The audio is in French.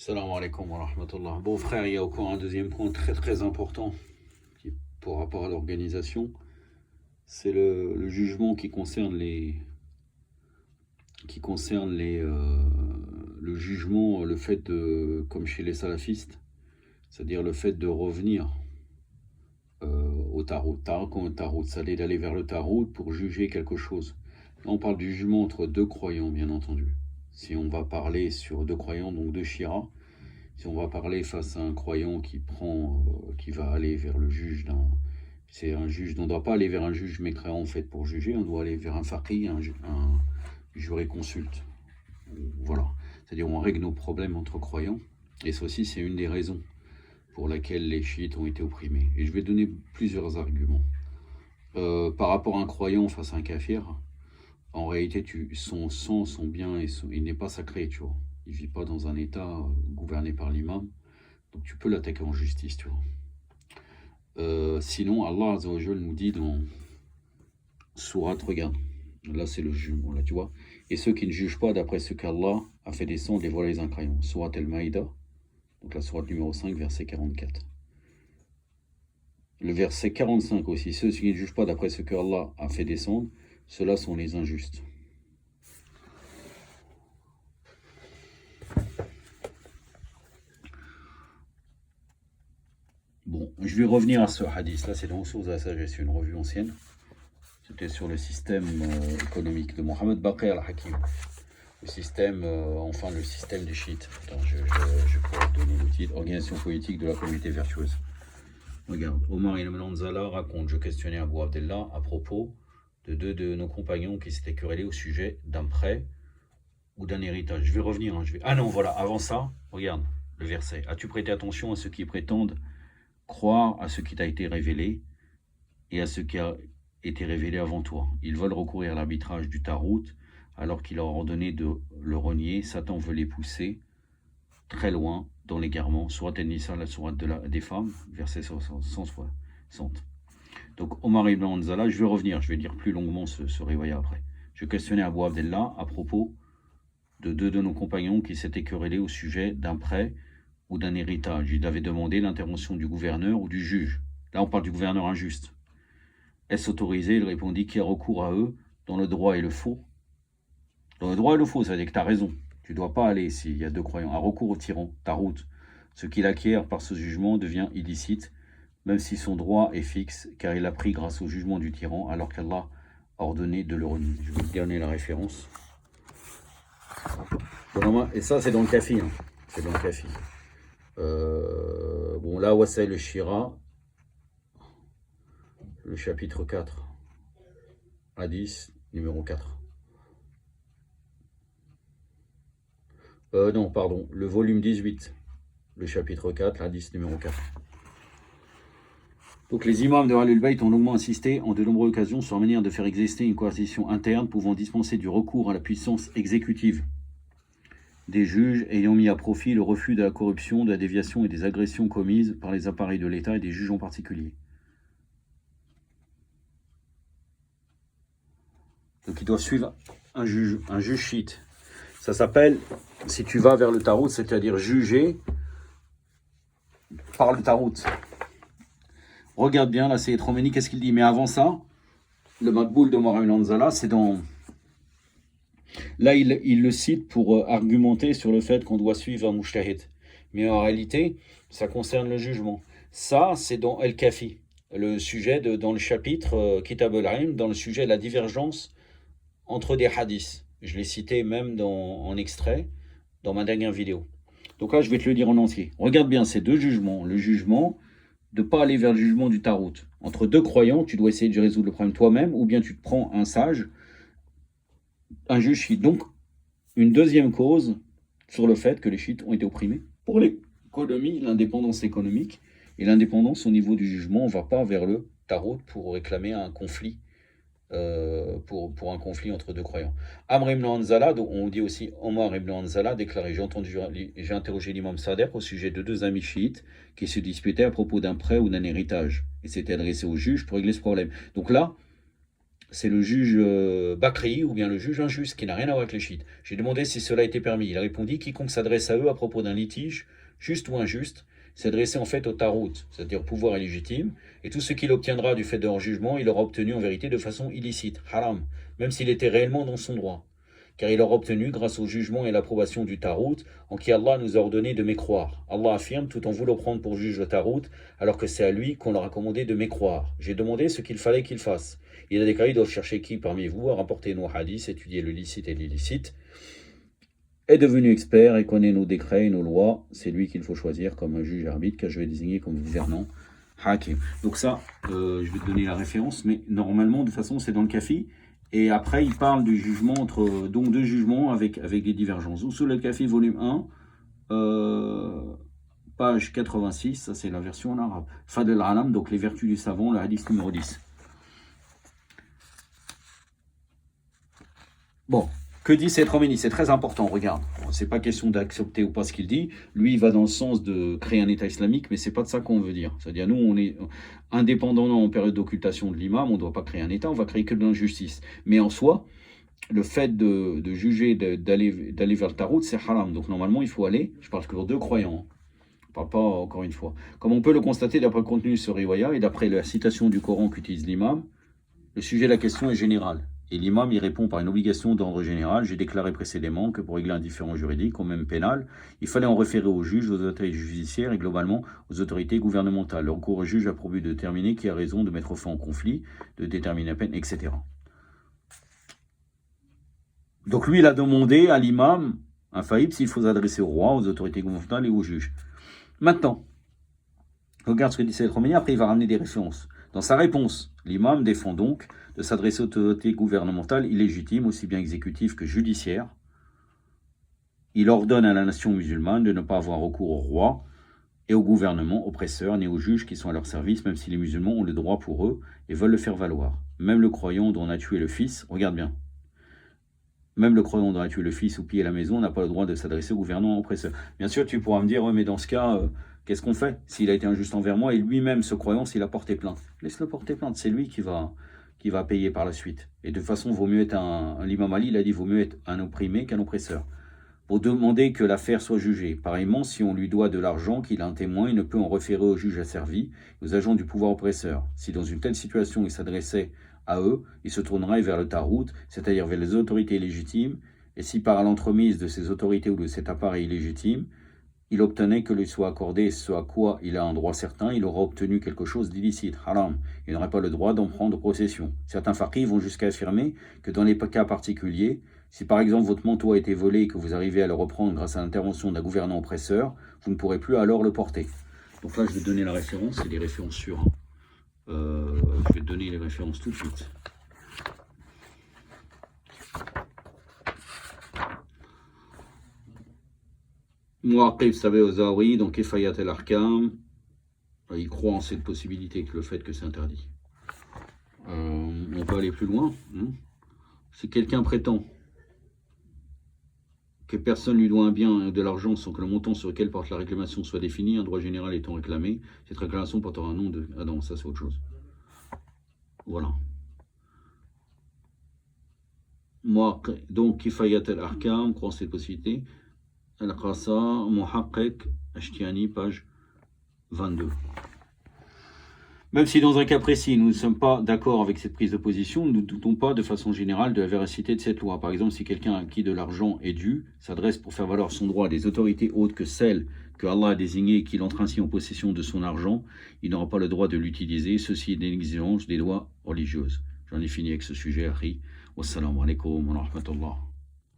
Salam alaikum wa rahmatullah. Bon frère, il y a encore un deuxième point très très important par rapport à l'organisation. C'est le jugement le jugement, le fait de, comme chez les salafistes, c'est-à-dire le fait de revenir au tarot, c'est-à-dire d'aller vers le tarot pour juger quelque chose. Là, on parle du jugement entre deux croyants, bien entendu. Si on va parler sur deux croyants, donc deux shiras, si on va parler face à un croyant qui va aller vers le juge c'est un juge, on ne doit pas aller vers un juge mécréant en fait pour juger, on doit aller vers un faqih, un jurisconsulte. Voilà. C'est-à-dire on règle nos problèmes entre croyants, et ça aussi c'est une des raisons pour laquelle les chiites ont été opprimés. Et je vais donner plusieurs arguments. Par rapport à un croyant face à un kafir, en réalité, son sang, son bien, il n'est pas sacré, tu vois. Il ne vit pas dans un état gouverné par l'imam. Donc tu peux l'attaquer en justice, tu vois. Sinon, Allah Azza wa Jal nous dit dans Sourate, regarde, là c'est le jugement, là tu vois. Et ceux qui ne jugent pas d'après ce qu'Allah a fait descendre les voiles les incroyants. Sourate Al-Maïda, donc la sourate numéro 5, verset 44. Le verset 45 aussi, ceux qui ne jugent pas d'après ce qu'Allah a fait descendre, ceux-là sont les injustes. Bon, je vais revenir à ce hadith. Là, c'est dans Source à la sagesse, une revue ancienne. C'était sur le système économique de Mohamed Baqir al-Hakim. Le système, le système des chiites. Attends, je pourrais te donner le titre. Organisation politique de la communauté vertueuse. Regarde, Omar ibn Anzala raconte, je questionnais Abu Abdallah à propos de deux de nos compagnons qui s'étaient querellés au sujet d'un prêt ou d'un héritage. Je vais revenir. Ah non, voilà, avant ça, regarde le verset. As-tu prêté attention à ceux qui prétendent croire à ce qui t'a été révélé et à ce qui a été révélé avant toi. Ils veulent recourir à l'arbitrage du Tarout alors qu'il leur a ordonné de le renier. Satan veut les pousser très loin dans l'égarement. Sourate An-Nisa, la sourate des femmes, verset 160. Donc Omar ibn Anzala, je vais revenir, je vais lire plus longuement ce riwaya après. Je questionnais Abu Abdallah à propos de deux de nos compagnons qui s'étaient querellés au sujet d'un prêt ou d'un héritage. Il avait demandé l'intervention du gouverneur ou du juge. Là, on parle du gouverneur injuste. Est-ce autorisé? Il répondit qu'il y a recours à eux dans le droit et le faux. Dans le droit et le faux, ça veut dire que tu as raison. Tu ne dois pas aller, s'il y a deux croyants, à recours au tyran, ta route. Ce qu'il acquiert par ce jugement devient illicite, même si son droit est fixe, car il a pris grâce au jugement du tyran, alors qu'Allah a ordonné de le renier. Je vais te donner la référence. Et ça, c'est dans le Kafi. Hein. C'est dans le Kafi. Bon, là, Wassail le Shira, le chapitre 4, hadith numéro 4. Non, pardon, le volume 18, le chapitre 4, hadith numéro 4. Donc les imams de Ahlul Bayt ont longuement insisté en de nombreuses occasions sur la manière de faire exister une coercition interne pouvant dispenser du recours à la puissance exécutive des juges ayant mis à profit le refus de la corruption, de la déviation et des agressions commises par les appareils de l'État et des juges en particulier. Donc ils doivent suivre un juge chiite. Ça s'appelle, si tu vas vers le Tarout, c'est-à-dire juger par le Tarout. Regarde bien, là c'est Etromeni, qu'est-ce qu'il dit? Mais avant ça, le Matboul de Omar ibn Anzala, c'est dans... Là, il le cite pour argumenter sur le fait qu'on doit suivre un mujtahid. Mais en réalité, ça concerne le jugement. Ça, c'est dans El-Kafi, le sujet dans le chapitre Kitab al-Ilm, dans le sujet de la divergence entre des hadiths. Je l'ai cité même en extrait dans ma dernière vidéo. Donc là, je vais te le dire en entier. Regarde bien ces deux jugements. Le jugement de ne pas aller vers le jugement du Tarout. Entre deux croyants, tu dois essayer de résoudre le problème toi-même, ou bien tu te prends un sage, un juge chiite. Donc, une deuxième cause sur le fait que les chiites ont été opprimés. Pour l'économie, l'indépendance économique et l'indépendance au niveau du jugement, on ne va pas vers le Tarout pour réclamer un conflit. Pour un conflit entre deux croyants. Amr ibn Anzala, on dit aussi Omar ibn Anzala, déclaré, j'ai interrogé l'imam Sader au sujet de deux amis chiites qui se disputaient à propos d'un prêt ou d'un héritage et s'était adressé au juge pour régler ce problème. Donc là, c'est le juge Bakri ou bien le juge injuste qui n'a rien à voir avec les chiites. J'ai demandé si cela était permis. Il a répondu quiconque s'adresse à eux à propos d'un litige, juste ou injuste, s'adresser en fait au tarout, c'est-à-dire pouvoir illégitime, et tout ce qu'il obtiendra du fait de leur jugement, il aura obtenu en vérité de façon illicite, haram, même s'il était réellement dans son droit. Car il aura obtenu grâce au jugement et l'approbation du tarout, en qui Allah nous a ordonné de mécroire. Allah affirme tout en voulant prendre pour juge le tarout, alors que c'est à lui qu'on leur a commandé de mécroire. J'ai demandé ce qu'il fallait qu'il fasse. Il a déclaré, ils doivent chercher qui parmi vous a rapporté nos hadiths, étudier le licite et l'illicite, est devenu expert et connaît nos décrets et nos lois. C'est lui qu'il faut choisir comme un juge arbitre que je vais désigner comme gouvernant hakim. Donc ça, je vais te donner la référence, mais normalement, de toute façon, c'est dans le Kafi. Et après, il parle du jugement entre donc deux jugements avec des divergences. Usul al-Kafi, volume 1, page 86, ça c'est la version en arabe. Fadl al-Alam, donc les vertus du savant, le hadith numéro 10. Bon, que dit cette Khomeini? C'est très important, regarde. C'est pas question d'accepter ou pas ce qu'il dit. Lui, il va dans le sens de créer un État islamique, mais c'est pas de ça qu'on veut dire. C'est-à-dire, nous, on est indépendants en période d'occultation de l'imam, on ne doit pas créer un État, on va créer que de l'injustice. Mais en soi, le fait de juger, d'aller vers le tarout, c'est haram. Donc normalement, il faut aller, je parle que pour deux croyants, je ne parle pas encore une fois. Comme on peut le constater d'après le contenu de ce riwaya et d'après la citation du Coran qu'utilise l'imam, le sujet de la question est général. Et l'imam y répond par une obligation d'ordre général. J'ai déclaré précédemment que pour régler un différend juridique, ou même pénal, il fallait en référer aux juges, aux autorités judiciaires et globalement aux autorités gouvernementales. Le recours au juge a pour but de déterminer qui a raison de mettre fin au conflit, de déterminer la peine, etc. Donc lui, il a demandé à l'imam infaillible s'il faut s'adresser au roi, aux autorités gouvernementales et aux juges. Maintenant, regarde ce que dit cette Khomeini, après il va ramener des références. Dans sa réponse, l'imam défend donc de s'adresser aux autorités gouvernementales illégitimes, aussi bien exécutives que judiciaires. Il ordonne à la nation musulmane de ne pas avoir recours au roi et au gouvernement oppresseur, ni aux juges qui sont à leur service, même si les musulmans ont le droit pour eux et veulent le faire valoir. Même le croyant dont on a tué le fils, regarde bien, même le croyant dont on a tué le fils ou pillé la maison n'a pas le droit de s'adresser au gouvernement oppresseur. Bien sûr, tu pourras me dire, ouais, mais dans ce cas, qu'est-ce qu'on fait s'il a été injuste envers moi et lui-même, ce croyant, s'il a porté plainte? Laisse-le porter plainte, c'est lui qui va payer par la suite. Et de toute façon, vaut mieux être l'imam Ali, il a dit, vaut mieux être un opprimé qu'un oppresseur. Pour demander que l'affaire soit jugée. Pareillement, si on lui doit de l'argent, qu'il a un témoin, il ne peut en référer au juge asservi, aux agents du pouvoir oppresseur. Si dans une telle situation, il s'adressait à eux, il se tournerait vers le tarout, c'est-à-dire vers les autorités légitimes, et si par l'entremise de ces autorités ou de cet appareil illégitime, il obtenait que lui soit accordé ce à quoi il a un droit certain, il aura obtenu quelque chose d'illicite, haram. Il n'aurait pas le droit d'en prendre possession. Certains faqirs vont jusqu'à affirmer que dans les cas particuliers, si par exemple votre manteau a été volé et que vous arrivez à le reprendre grâce à l'intervention d'un gouvernant oppresseur, vous ne pourrez plus alors le porter. Donc là, je vais donner la référence, c'est des références sûres. Je vais te donner les références tout de suite. Muaqib savait aux Zawi, donc Kifayat al-Arkam, il croit en cette possibilité, que le fait que c'est interdit. On peut aller plus loin. Si quelqu'un prétend que personne lui doit un bien et de l'argent sans que le montant sur lequel porte la réclamation soit défini, un droit général étant réclamé, cette réclamation portera un nom de... Ah non, ça c'est autre chose. Voilà. Donc, Kifayat al-Arkam, croit en cette possibilité. Al-Qasa, Muhaqqiq, Ashtiani, page 22. Même si dans un cas précis, nous ne sommes pas d'accord avec cette prise de position, nous ne doutons pas de façon générale de la véracité de cette loi. Par exemple, si quelqu'un à qui de l'argent est dû s'adresse pour faire valoir son droit à des autorités autres que celles que Allah a désignées et qu'il entre ainsi en possession de son argent, il n'aura pas le droit de l'utiliser. Ceci est une exigence des lois religieuses. J'en ai fini avec ce sujet, Harry. Wassalamu alaikum wa rahmatullah.